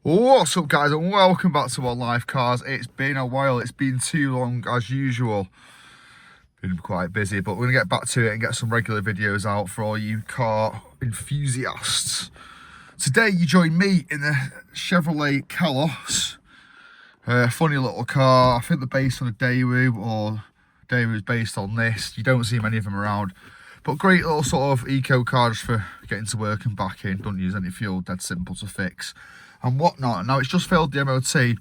What's up, guys, and welcome back to our live cars. It's been a while, it's been too long as usual. Been quite busy, but we're gonna get back to it and get some regular videos out for all you car enthusiasts. Today you join me in the Chevrolet Kalos. Funny little car. I think they're based on a Deawoo, or Deawoo's based on this. You don't see many of them around, but great little sort of eco car just for getting to work and back in. Don't use any fuel, dead simple to fix and whatnot. Now it's just failed the MOT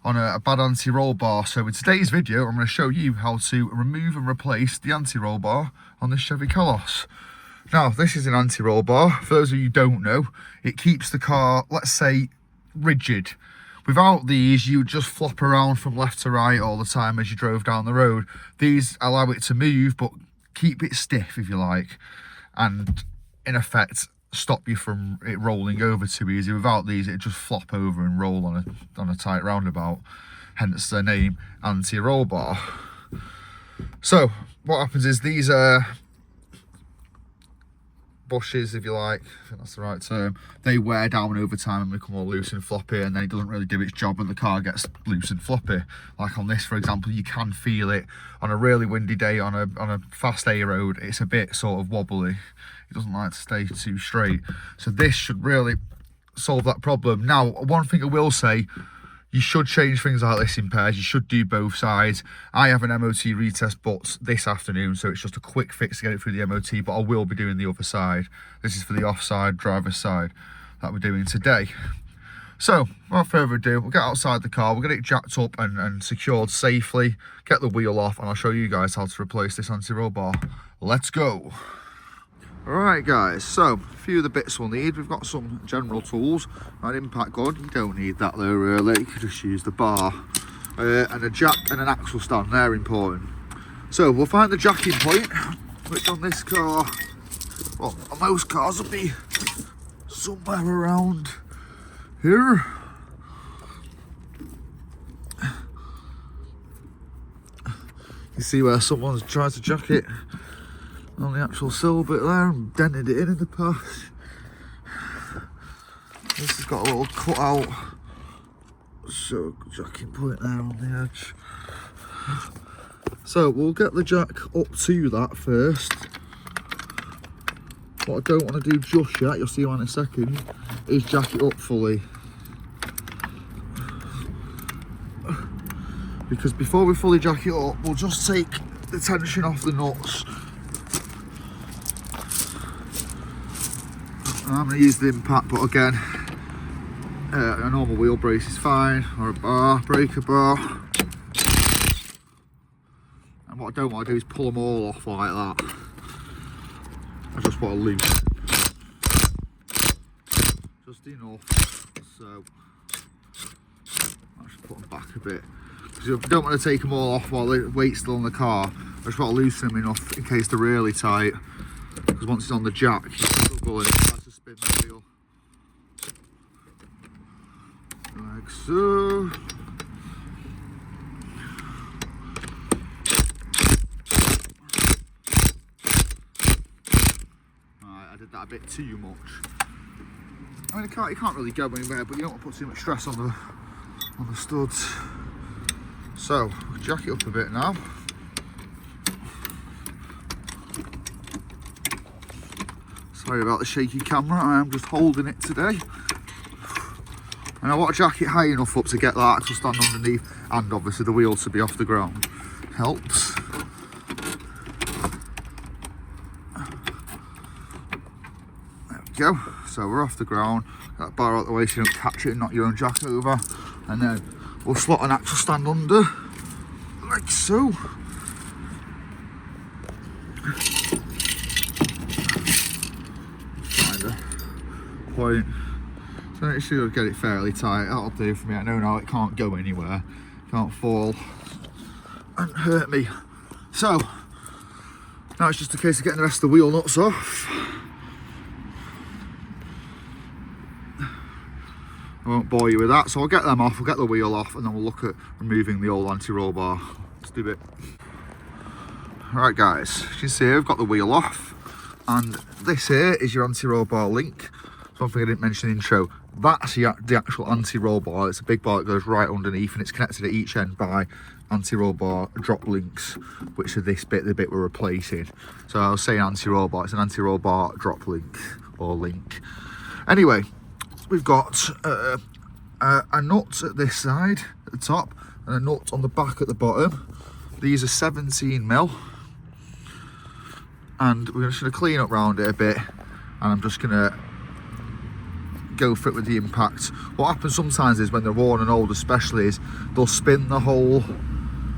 on a bad anti-roll bar, so in today's video I'm going to show you how to remove and replace the anti-roll bar on this Chevy Kalos. Now this is an anti-roll bar. For those of you who don't know, it keeps the car, let's say, rigid. Without these, you would just flop around from left to right all the time as you drove down the road. These allow it to move but keep it stiff, if you like, and in effect stop you from it rolling over too easy. Without these, it'd just flop over and roll on a tight roundabout, hence the name anti-roll bar. So what happens is these bushes, if you like, I think that's the right term, they wear down over time and become all loose and floppy, and then it doesn't really do its job when the car gets loose and floppy. Like on this, for example, you can feel it on a really windy day on a fast A road. It's a bit sort of wobbly. It doesn't like to stay too straight, so this should really solve that problem. Now, one thing I will say, you should change things like this in pairs. You should do both sides. I have an MOT retest but this afternoon, so it's just a quick fix to get it through the MOT, but I will be doing the other side. This is for the offside driver's side that we're doing today. So without further ado, we'll get outside the car, we'll get it jacked up and secured safely, get the wheel off, and I'll show you guys how to replace this anti-roll bar. Let's go. Alright guys, so a few of the bits we'll need. We've got some general tools. An impact gun, you don't need that though really, you can just use the bar. And a jack and an axle stand, they're important. So we'll find the jacking point, which on this car, well, on most cars will be somewhere around here. You see where someone's tried to jack it on the actual sill bit there and dented it in the past. This has got a little cut out, so jacking point there on the edge. So we'll get the jack up to that first. What I don't want to do just yet, you'll see why in a second, is jack it up fully. Because before we fully jack it up, we'll just take the tension off the nuts. I'm going to use the impact, but again, a normal wheel brace is fine, or a bar, breaker bar. And what I don't want to do is pull them all off like that. I just want to loose. Just enough, so I should put them back a bit. Because I don't want to take them all off while the weight's still on the car. I just want to loosen them enough in case they're really tight. Because once it's on the jack, you struggle and it tries to spin the wheel. Like so. Right, I did that a bit too much. I mean, it can't really go anywhere, but you don't want to put too much stress on the studs. So, jack it up a bit now. Sorry about the shaky camera, I am just holding it today. And I want to jack it high enough up to get that axle stand underneath, and obviously the wheel to be off the ground. Helps. There we go. So we're off the ground. Get that bar out the way so you don't catch it and knock your own jack over. And then we'll slot an axle stand under, like so. Point. So make sure you get it fairly tight. That'll do for me. I know now it can't go anywhere, can't fall and hurt me. So now it's just a case of getting the rest of the wheel nuts off. I won't bore you with that, so I'll get them off, we'll get the wheel off, and then we'll look at removing the old anti-roll bar. Let's do it. Alright guys, as you can see here, I've got the wheel off, and this here is your anti-roll bar link. Something I didn't mention in the intro. That's the actual anti-roll bar. It's a big bar that goes right underneath, and it's connected at each end by anti-roll bar drop links, which are this bit, the bit we're replacing. So I was saying anti-roll bar, it's an anti-roll bar drop link, or link. Anyway, we've got a nut at this side, at the top, and a nut on the back at the bottom. These are 17mm. And we're just going to clean up around it a bit, and I'm just going to go for it with the impact. What happens sometimes is when they're worn and old especially is they'll spin the whole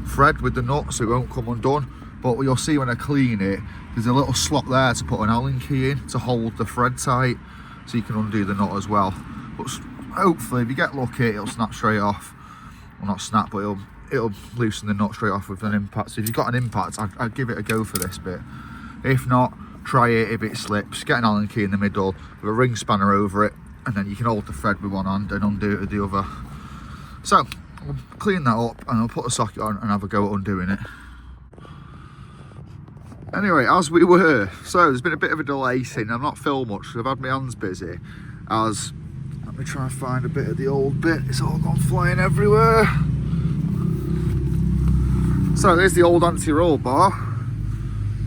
thread with the nut so it won't come undone. But what you'll see when I clean it, there's a little slot there to put an Allen key in to hold the thread tight so you can undo the nut as well. But hopefully if you get lucky it'll snap straight off. Well, not snap, but it'll loosen the nut straight off with an impact. So if you've got an impact, I'd give it a go for this bit. If not, try it. If it slips, get an Allen key in the middle with a ring spanner over it, and then you can hold the thread with one hand and undo it with the other. So I'll clean that up and I'll put the socket on and have a go at undoing it. Anyway, as we were, so there's been a bit of a delay since I've not filmed much, so I've had my hands busy. Let me try and find a bit of the old bit. It's all gone flying everywhere. So there's the old anti-roll bar.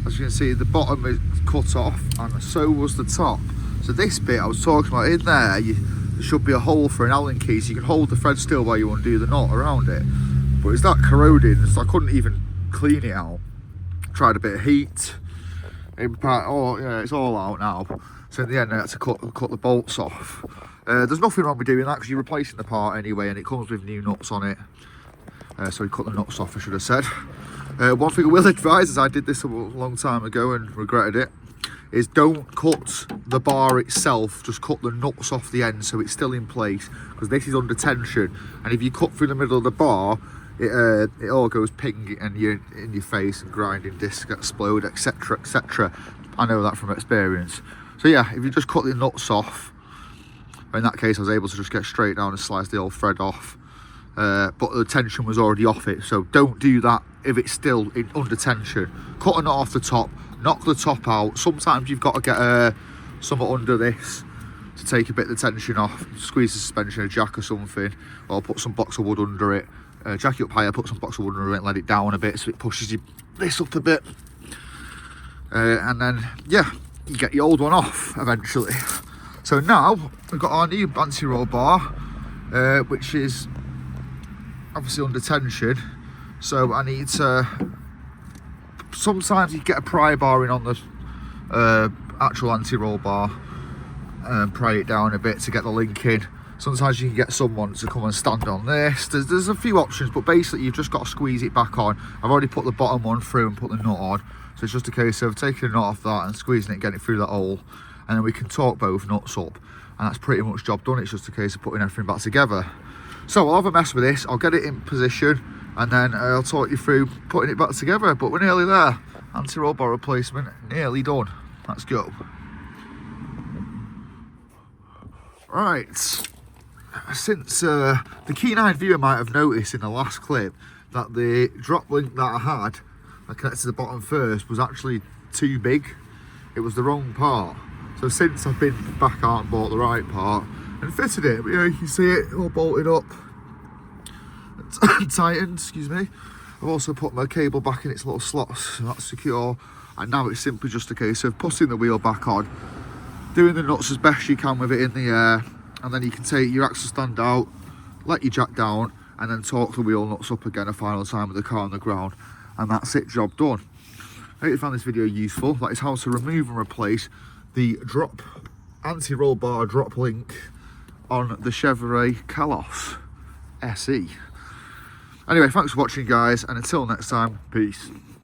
As you can see, the bottom is cut off, and so was the top. So this bit I was talking about, in there, there should be a hole for an Allen key, so you can hold the thread still while you undo the knot around it. But it's that corroded, so I couldn't even clean it out. Tried a bit of heat, impact, oh yeah, it's all out now. So in the end I had to cut the bolts off. There's nothing wrong with doing that because you're replacing the part anyway, and it comes with new nuts on it. So we cut the nuts off, I should have said. One thing I will advise, as I did this a long time ago and regretted it, is don't cut the bar itself, just cut the nuts off the end so it's still in place, because this is under tension, and if you cut through the middle of the bar, it all goes ping and you're in your face, and grinding discs explode, etc, etc. I know that from experience. So yeah, if you just cut the nuts off, in that case I was able to just get straight down and slice the old thread off. But the tension was already off it, so don't do that if it's still under tension. Cut a knot off the top, knock the top out. Sometimes you've got to get something under this to take a bit of the tension off. Squeeze the suspension, a jack or something, or put some box of wood under it. Jack it up higher, put some box of wood under it and let it down a bit so it pushes this up a bit. And then, yeah, you get your old one off eventually. So now we've got our new anti-roll bar, which is obviously under tension. So I need to, sometimes you get a pry bar in on the actual anti-roll bar and pry it down a bit to get the link in. Sometimes you can get someone to come and stand on this. There's a few options, but basically you've just got to squeeze it back on. I've already put the bottom one through and put the nut on, so it's just a case of taking the nut off that and squeezing it, getting it through that hole, and then we can torque both nuts up, and that's pretty much job done. It's just a case of putting everything back together. So I'll have a mess with this, I'll get it in position, and then I'll talk you through putting it back together. But we're nearly there. Anti-roll bar replacement nearly done. Let's go. Right, since the keen-eyed viewer might have noticed in the last clip that the drop link that I had connected to the bottom first was actually too big. It was the wrong part. So since I've been back out and bought the right part and fitted it, you know, you can see it all bolted up and tightened, excuse me. I've also put my cable back in its little slots, so that's secure. And now it's simply just a case of putting the wheel back on, doing the nuts as best you can with it in the air, and then you can take your axle stand out, let your jack down, and then torque the wheel nuts up again a final time with the car on the ground, and that's it, job done. I hope you found this video useful. That is how to remove and replace the drop anti-roll bar drop link on the Chevrolet Kalos SE. Anyway, thanks for watching guys, and until next time, peace.